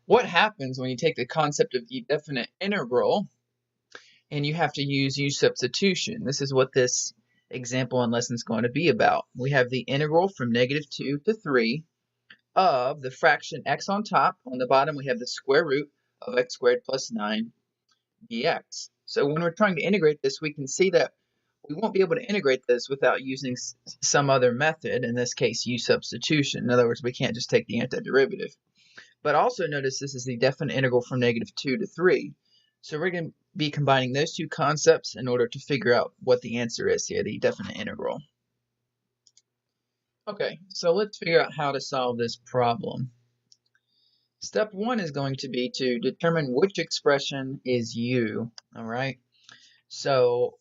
What happens when you take the concept of the definite integral and you have to use substitution? This is what this example and lesson is going to be about. We have the integral from -2 to 3 of the fraction x on top. On the bottom, we have the square root of x squared plus 9 dx. So when we're trying to integrate this, we can see that we won't be able to integrate this without using some other method, in this case, substitution. In other words, we can't just take the antiderivative. But also notice this is the definite integral from -2 to 3. So we're going to be combining those two concepts in order to figure out what the answer is here, the definite integral. Okay, so let's figure out how to solve this problem. Step 1 is going to be to determine which expression is u, all right? So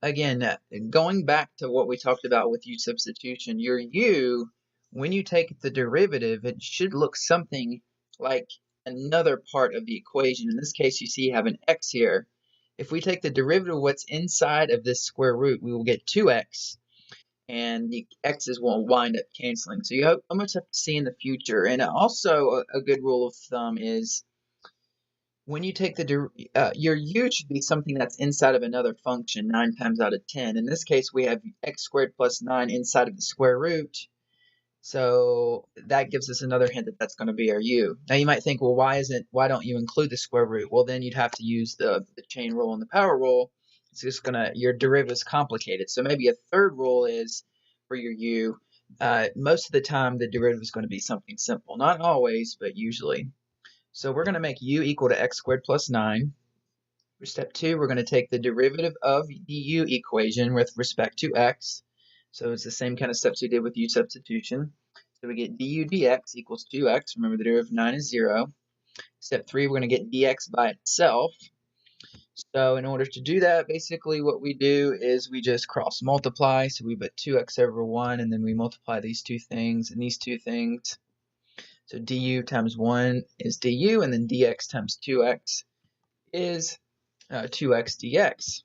again, going back to what we talked about with substitution, your u, when you take the derivative, it should look something like another part of the equation. In this case, you see you have an x here. If we take the derivative of what's inside of this square root, we will get 2x, and the x's will wind up canceling. So you almost have to see in the future. And also a good rule of thumb is when you take your u should be something that's inside of another function 9 times out of 10. In this case, we have x squared plus 9 inside of the square root. So that gives us another hint that that's going to be our u. Now you might think, well, why don't you include the square root? Well, then you'd have to use the chain rule and the power rule. It's just your derivative is complicated. So maybe a third rule is for your u. Most of the time, the derivative is going to be something simple. Not always, but usually. So we're going to make u equal to x squared plus 9. For step 2, we're going to take the derivative of the u equation with respect to x. So it's the same kind of steps we did with substitution. So we get du dx equals 2x. Remember, the derivative of 9 is 0. Step 3, we're going to get dx by itself. So in order to do that, basically what we do is we just cross multiply. So we put 2x over 1, and then we multiply these two things and these two things. So du times 1 is du, and then dx times 2x is 2x dx.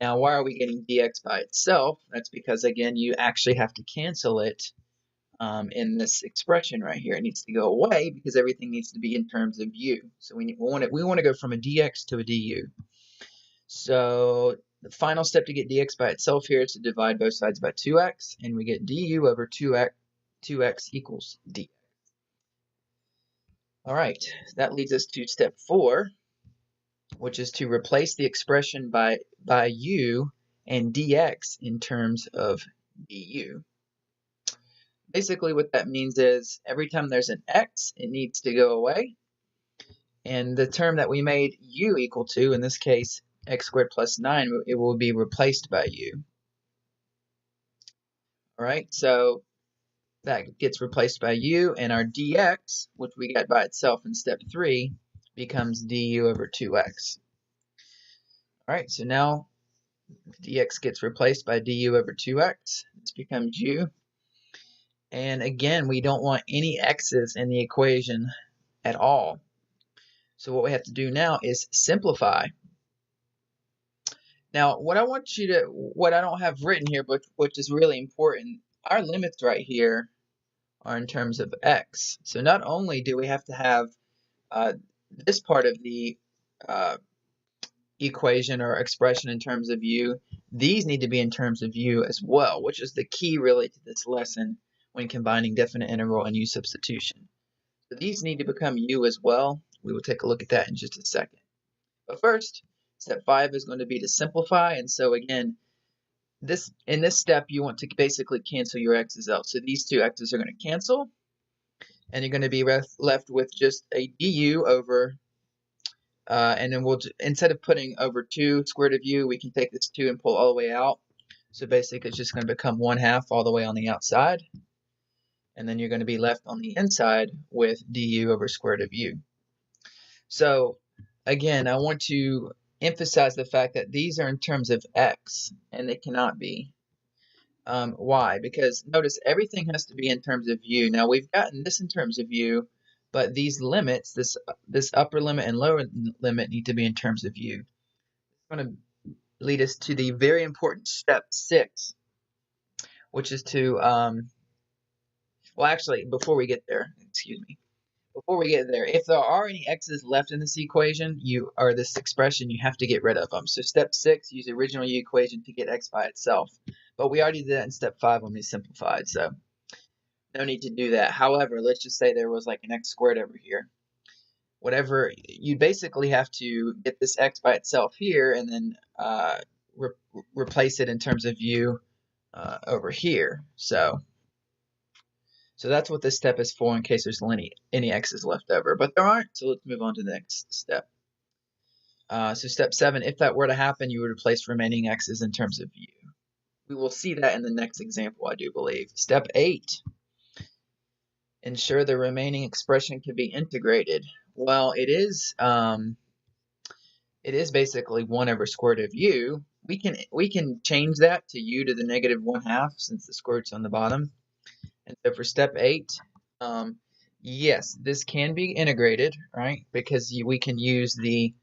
Now, why are we getting dx by itself? That's because, again, you actually have to cancel it in this expression right here. It needs to go away because everything needs to be in terms of u. So we want to go from a dx to a du. So the final step to get dx by itself here is to divide both sides by 2x, and we get du over 2x equals dx. All right, that leads us to step 4, which is to replace the expression by u and dx in terms of du. Basically what that means is every time there's an x, it needs to go away. And the term that we made u equal to, in this case, x squared plus 9, it will be replaced by u. All right, so that gets replaced by u, and our dx, which we got by itself in step 3, becomes du over 2x. All right, so now dx gets replaced by du over 2x. This becomes u. And again, we don't want any x's in the equation at all. So what we have to do now is simplify. Now, what I don't have written here, but which is really important, our limits right here are in terms of x. So not only do we have to have this part of the equation or expression in terms of u, these need to be in terms of u as well, which is the key really to this lesson when combining definite integral and substitution. So these need to become u as well. We will take a look at that in just a second. But first, step 5 is going to be to simplify. And so again, in this step, you want to basically cancel your x's out. So these two x's are going to cancel, and you're going to be left with just a du over, and then instead of putting over 2 square root of u, we can take this 2 and pull all the way out. So basically, it's just going to become 1/2 all the way on the outside. And then you're going to be left on the inside with du over square root of u. So again, I want to emphasize the fact that these are in terms of x, and they cannot be. Why? Because notice everything has to be in terms of u. Now we've gotten this in terms of u, but these limits, this upper limit and lower limit, need to be in terms of u. It's going to lead us to the very important step 6, which is to Well, actually, before we get there, excuse me. Before we get there, if there are any x's left in this equation, or this expression, you have to get rid of them. So step 6, use the original u equation to get x by itself. But we already did that in step 5 when we simplified, so no need to do that. However, let's just say there was like an x squared over here. Whatever, you basically have to get this x by itself here and then replace it in terms of u over here. So that's what this step is for, in case there's any x's left over, but there aren't, so let's move on to the next step. So step 7, if that were to happen, you would replace remaining x's in terms of u. We will see that in the next example, I do believe. Step 8, ensure the remaining expression can be integrated. Well, it is basically 1 over square root of u. We can change that to u to the negative 1/2 since the square root's on the bottom. And so for step 8, yes, this can be integrated, right? Because we can use the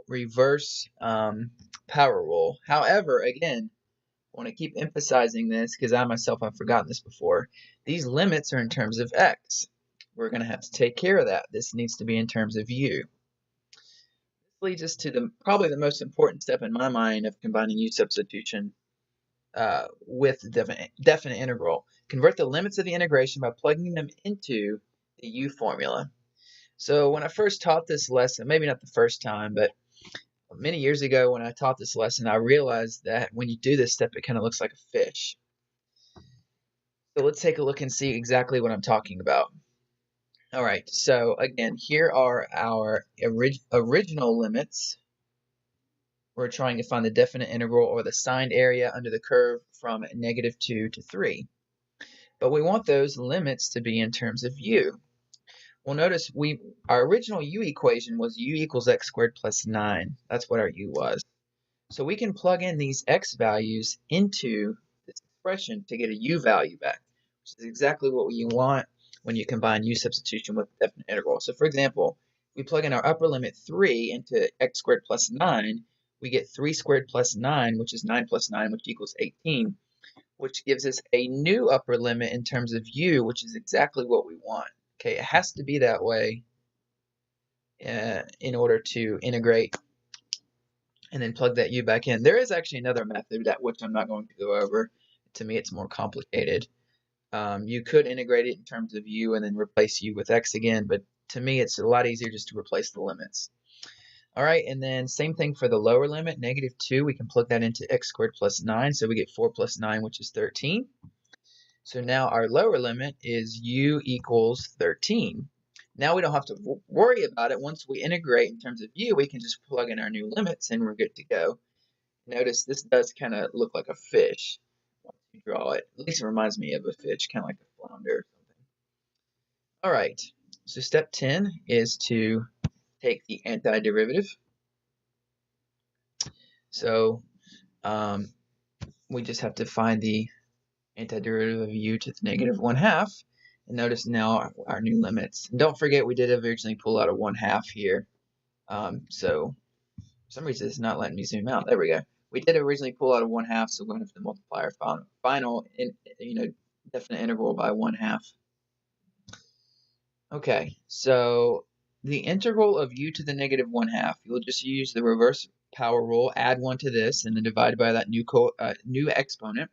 reverse power rule. However, again, I want to keep emphasizing this because I myself have forgotten this before. These limits are in terms of x. We're going to have to take care of that. This needs to be in terms of u. This leads us to probably the most important step in my mind of combining u substitution with the definite integral. Convert the limits of the integration by plugging them into the u formula. So when I first taught this lesson, maybe not the first time, but many years ago when I taught this lesson, I realized that when you do this step, it kind of looks like a fish. So let's take a look and see exactly what I'm talking about. All right, so again, here are our original limits. We're trying to find the definite integral, or the signed area under the curve, from -2 to 3. But we want those limits to be in terms of u. Well, notice our original u equation was u equals x squared plus 9. That's what our u was. So we can plug in these x values into this expression to get a u value back, which is exactly what you want when you combine u substitution with the definite integral. So for example, we plug in our upper limit 3 into x squared plus 9, we get 3 squared plus 9, which is 9 plus 9, which equals 18, which gives us a new upper limit in terms of u, which is exactly what we want. Okay, it has to be that way in order to integrate and then plug that u back in. There is actually another method, which I'm not going to go over. To me, it's more complicated. You could integrate it in terms of u and then replace u with x again, but to me, it's a lot easier just to replace the limits. All right, and then same thing for the lower limit, -2. We can plug that into x squared plus 9, so we get 4 plus 9, which is 13. So now our lower limit is u equals 13. Now we don't have to worry about it. Once we integrate in terms of u, we can just plug in our new limits and we're good to go. Notice this does kind of look like a fish once you draw it. At least it reminds me of a fish, kind of like a flounder or something. All right, so step 10 is to take the antiderivative. So we just have to find the antiderivative of u to the negative 1/2. And notice now our new limits. And don't forget, we did originally pull out a 1/2 here. So for some reason it's not letting me zoom out. There we go. We did originally pull out a 1/2, so we're going to have to multiply our final definite integral by 1/2. Okay, so the integral of u to the negative 1/2, you'll just use the reverse power rule, add 1 to this, and then divide by that new exponent.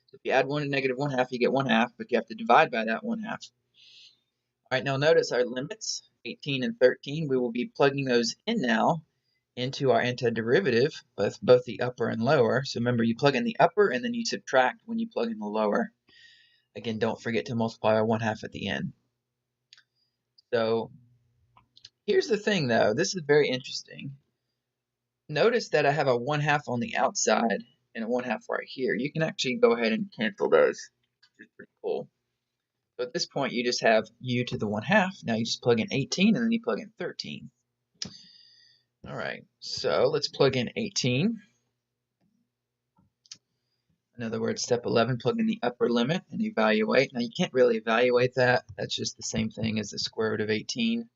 So if you add 1 to negative 1/2, you get 1/2, but you have to divide by that 1/2. All right, now notice our limits, 18 and 13. We will be plugging those in now into our antiderivative, both the upper and lower. So remember, you plug in the upper and then you subtract when you plug in the lower. Again, don't forget to multiply our 1/2 at the end. So here's the thing, though. This is very interesting. Notice that I have a 1/2 on the outside and a 1/2 right here. You can actually go ahead and cancel those, which is pretty cool. So at this point, you just have u to the 1/2. Now you just plug in 18 and then you plug in 13. All right, so let's plug in 18. In other words, step 11, plug in the upper limit and evaluate. Now you can't really evaluate that. That's just the same thing as the square root of 18.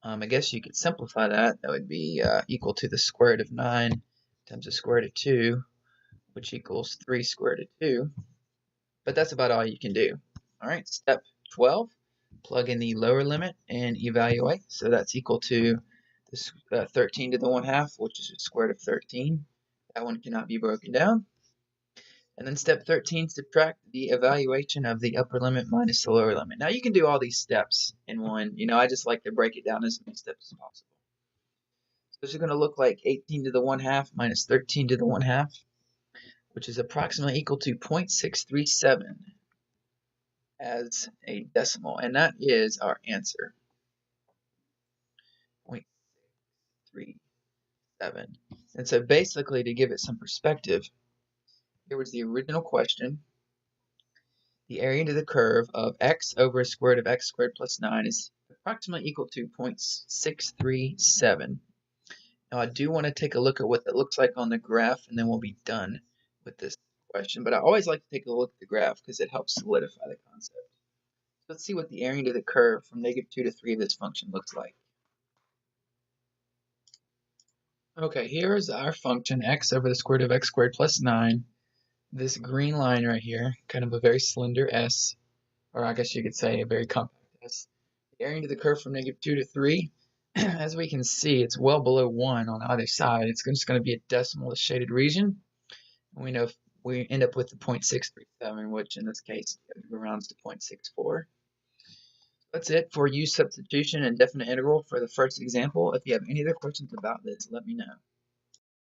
I guess you could simplify that. That would be equal to the square root of 9 times the square root of 2, which equals 3 square root of 2. But that's about all you can do. All right, step 12, plug in the lower limit and evaluate. So that's equal to this 13 to the 1/2, which is the square root of 13. That one cannot be broken down. And then step 13, subtract the evaluation of the upper limit minus the lower limit. Now you can do all these steps in one. I just like to break it down as many steps as possible. So this is going to look like 18 to the 1/2 minus 13 to the 1/2, which is approximately equal to 0.637 as a decimal. And that is our answer, 0.637. And so basically, to give it some perspective, here was the original question. The area under the curve of x over a square root of x squared plus 9 is approximately equal to 0.637. Now I do want to take a look at what that looks like on the graph, and then we'll be done with this question. But I always like to take a look at the graph because it helps solidify the concept. So let's see what the area under the curve from -2 to 3 of this function looks like. Okay, here is our function x over the square root of x squared plus 9. This green line right here, kind of a very slender s, or I guess you could say a very compact s. The area under the curve from -2 to 3, as we can see, it's well below 1 on either side. It's just going to be a decimal shaded region. And we know if we end up with the 0.637, which in this case rounds to 0.64. That's it for use substitution and definite integral for the first example. If you have any other questions about this, let me know.